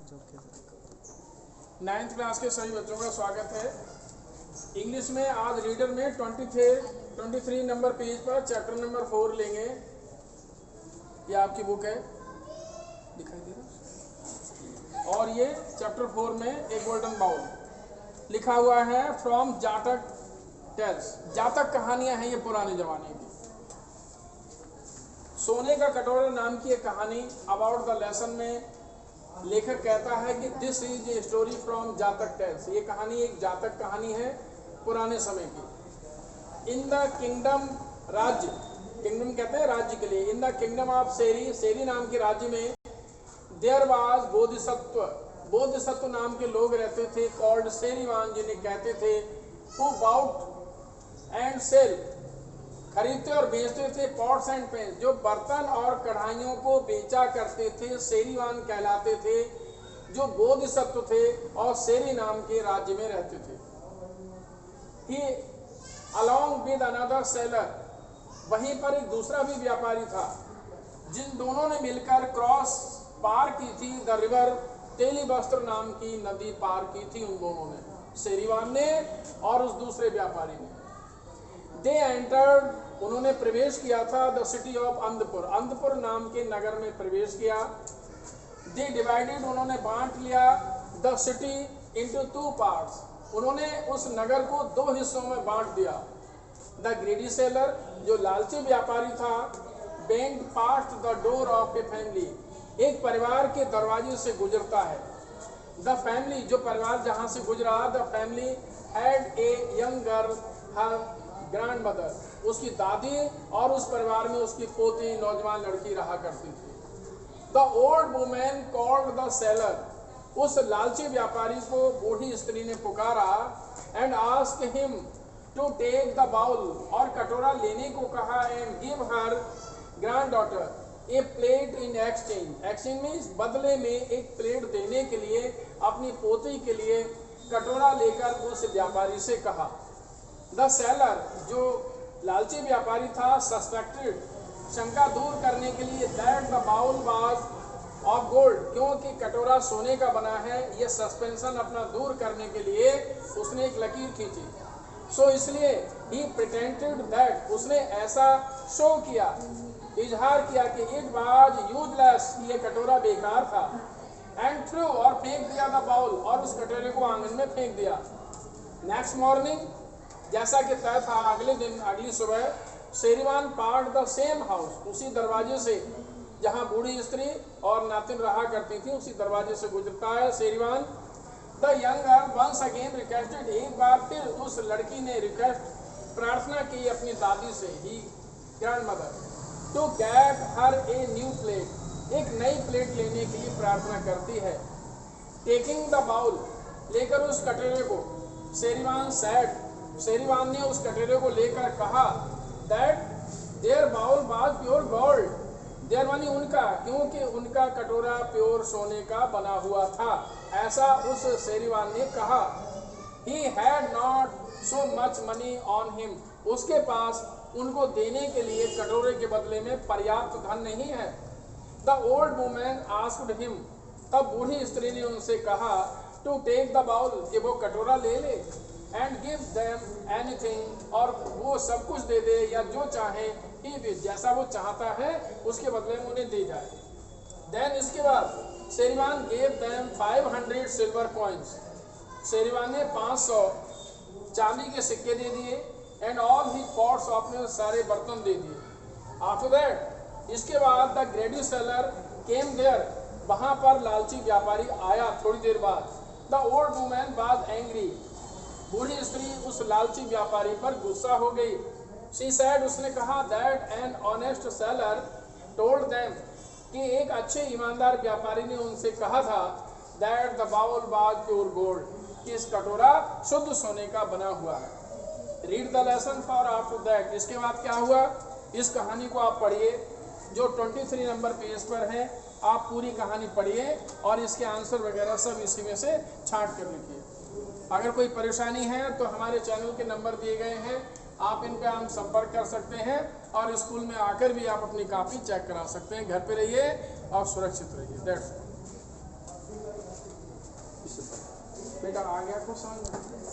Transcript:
9th class के सभी बच्चों का स्वागत है। इंग्लिश में आज रीडर में 23 नंबर पेज पर चैप्टर नंबर 4 लेंगे। ये आपकी बुक है, दिखाई दे रहा। और ये चैप्टर 4 में एक गोल्डन बाउल लिखा हुआ है फ्रॉम जातक टेल्स। जातक कहानियां हैं ये पुराने जमाने की। सोने का कटोरा नाम की एक कहानी अबाउट द लेसन में लेखक कहता है कि this is a story from जातक टेल्स। ये कहानी एक जातक कहानी है पुराने समय की। इन द किंगडम, राज्य, किंगडम कहते हैं राज्य के लिए। इन द किंगडम ऑफ सेरी, सेरी नाम के राज्य में देयर वाज बोधिसत्व, बोधिसत्व नाम के लोग रहते थे, कॉल्ड सेरीवान, जिन्हें कहते थे, हु बाउट एंड सेल, खरीदते और बेचते थे, पॉट्स एंड पेन्स, जो बर्तन और कढ़ाइयों को बेचा करते थे, सेरीवान कहलाते थे, जो बोधिसत्व थे और सेरी नाम के राज्य में रहते थे। ही अलॉन्ग विद अनदर सेलर, वहीं पर एक दूसरा भी व्यापारी था, जिन दोनों ने मिलकर क्रॉस पार की थी द रिवर, तेलीबस्त्र नाम की नदी पार की थी उन दोनों ने, सेरीवान ने और उस दूसरे व्यापारी ने। दे एंटर्ड, उन्होंने प्रवेश किया था द सिटी ऑफ अंधपुर, अंधपुर नाम के नगर में प्रवेश किया। दे डिवाइडेड, उन्होंने बांट लिया द सिटी इनटू 2 पार्ट्स, उन्होंने उस नगर को 2 हिस्सों में बांट दिया। द ग्रीडी सेलर, जो लालची व्यापारी था, bent past the door of a family, एक परिवार के दरवाजे से गुजरता है। द फैमिली, जो परिवार जहां से गुजरा, the family had a young girl, her grand mother, उसकी दादी और उस परिवार में उसकी पोती, नौजवान लड़की रहा करती थी। The old women called the seller, उस लालची व्यापारी को बूढ़ी स्त्री ने पुकारा, and ask him to take the bowl, और कटोरा लेने को कहा, and give her granddaughter a plate in exchange, exchange means बदले में एक प्लेट देने के लिए अपनी पोती के लिए कटोरा लेकर उस व्यापारी से कहा। द सेलर, जो लालची व्यापारी था, सस्पेक्टेड, शंका दूर करने के लिए, that the bowl was of gold, क्योंकि कटोरा सोने का बना है, ये सस्पेंशन अपना दूर करने के लिए उसने एक लकीर खींची। सो इसलिए ही प्रिटेंडेड दैट, उसने ऐसा शो किया, इजहार किया कि इट वाज यूजलेस, ये कटोरा बेकार था, एंड थ्रू, और फेंक दिया द बाउल, और उस कटोरे को आंगन में फेंक दिया। नेक्स्ट मॉर्निंग, जैसा कि तय था, अगले दिन, अगली सुबह, सेरीवान पार्ट द सेम हाउस, उसी दरवाजे से जहां बूढ़ी स्त्री और नातिन रहा करती थी, उसी दरवाजे से गुजरता है सेरीवान। The young girl once again requested, एक बार फिर उस लड़की ने रिक्वेस्ट, प्रार्थना की अपनी दादी से, he grandmother, to get her a new plate, एक नई प्लेट लेने के लिए प्रार्थना करती है। टेकिंग द बाउल, लेकर उस कटोरे को, सेरीवान सैड, सेरीवान ने उस कटोरे को लेकर कहा, that their bowl was pure gold, their मानी उनका, क्योंकि उनका कटोरा प्योर सोने का बना हुआ था, ऐसा उस सेरीवान ने कहा। He had not so much money on him, उसके पास उनको देने के लिए कटोरे के बदले में पर्याप्त धन नहीं है। The old women asked him, तब बूढ़ी स्त्री ने उनसे कहा, टू टेक द बाउल, कि वो कटोरा ले ले, एंड गिव देम एनीथिंग, और वो सब कुछ दे दे या जो चाहे, ही जैसा वो चाहता है उसके बदले में उन्हें दे जाए। देन इसके बाद सेरीवान गेव देम 500 सिल्वर कॉइन्स, सेरीवान ने 500 चांदी के सिक्के दे दिए, एंड ऑल ही पॉट्स, अपने सारे बर्तन दे दिए। आफ्टर दैट, इसके बाद the greedy seller came there, वहां पर लालची व्यापारी आया थोड़ी देर बाद। The old women was angry, बूढ़ी स्त्री उस लालची व्यापारी पर गुस्सा हो गई। शी सैड, उसने कहा, that an honest seller told them, कि एक अच्छे ईमानदार व्यापारी ने उनसे कहा था, that the bowl was pure gold, कि इस कटोरा शुद्ध सोने का बना हुआ है। Read the lesson for after that, इसके बाद क्या हुआ, इस कहानी को आप पढ़िए, जो 23 नंबर पेज पर है, आप पूरी कहानी पढ़िए और इसके आंसर वगैरह सब इसी में से छांट कर लिखिए। अगर कोई परेशानी है तो हमारे चैनल के नंबर दिए गए हैं, आप इन पे हम संपर्क कर सकते हैं, और स्कूल में आकर भी आप अपनी कॉपी चेक करा सकते हैं। घर पे रहिए और सुरक्षित रहिए। That's it. बेटा आ गया कुछ समझ में?